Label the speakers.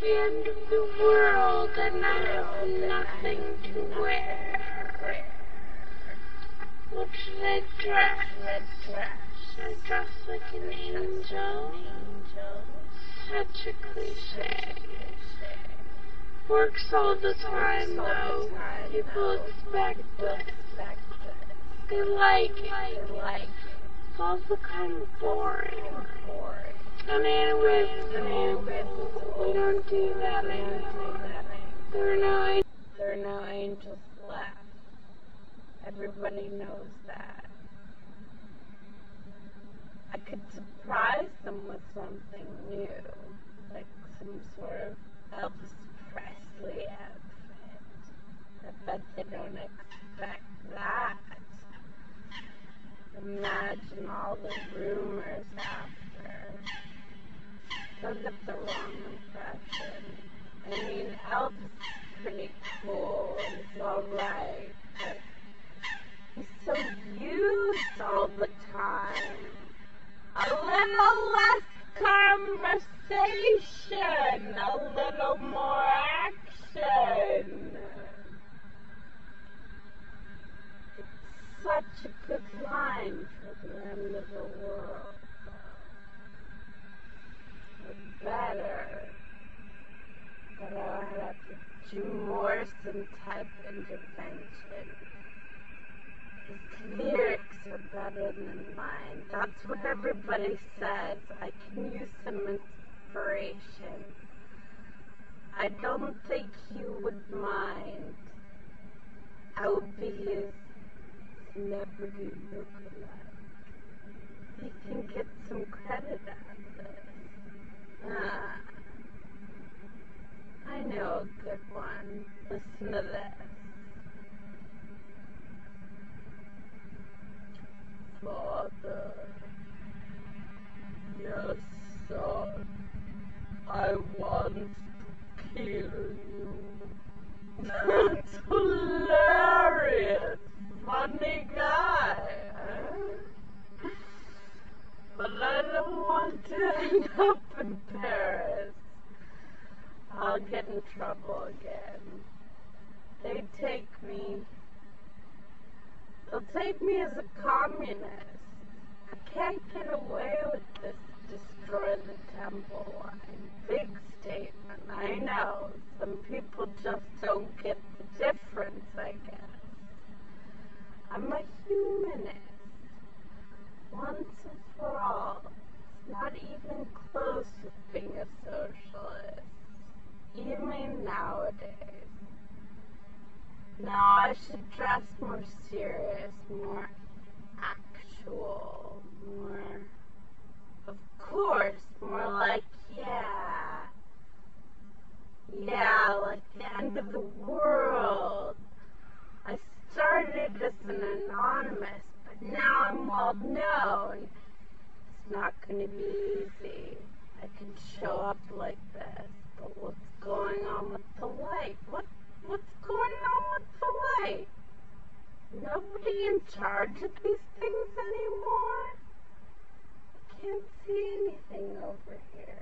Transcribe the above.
Speaker 1: the end of the world and I have nothing to wear. What should I dress? Should I dress like an angel? Such a cliche. Works all the time though. People expect it. They like it. It's also kind of boring. And anyways, we don't do that anymore. There are no angels left. Everybody knows that. I could surprise them with something new, like some sort of Elvis Presley outfit. I bet they don't expect that. Imagine all the rumors after. They'll get the wrong impression. I mean, Elvis is pretty cool, he's alright, but he's so used all the time. A little less conversation, a little more action. It's such a good line for the end of the world. Or better. But I'll have to do Morrison type intervention. His lyrics are better than mine. That's what everybody says. I can use some inspiration. I don't think you would mind. I would be his celebrity lookalike. He can get some credit out of this. I know a good one. Listen to this. Father, yes, son, I want to kill you. That's hilarious. Funny guy. But I don't want to end up in Paris. I'll get in trouble again. They'll take me as a communist. I can't get away with this destroy the temple line. Big statement, I know. Some people just don't get the difference, I guess. I'm a humanist. Once and for all. It's not even close to being a socialist. Even nowadays. No, I should dress more serious, more actual, more, of course, more like, like the end of the world. I started as an anonymous, but now I'm well known. It's not going to be easy. I can show up like this, but what's going on with the light? What's going on with the light? Nobody in charge of these things anymore? I can't see anything over here.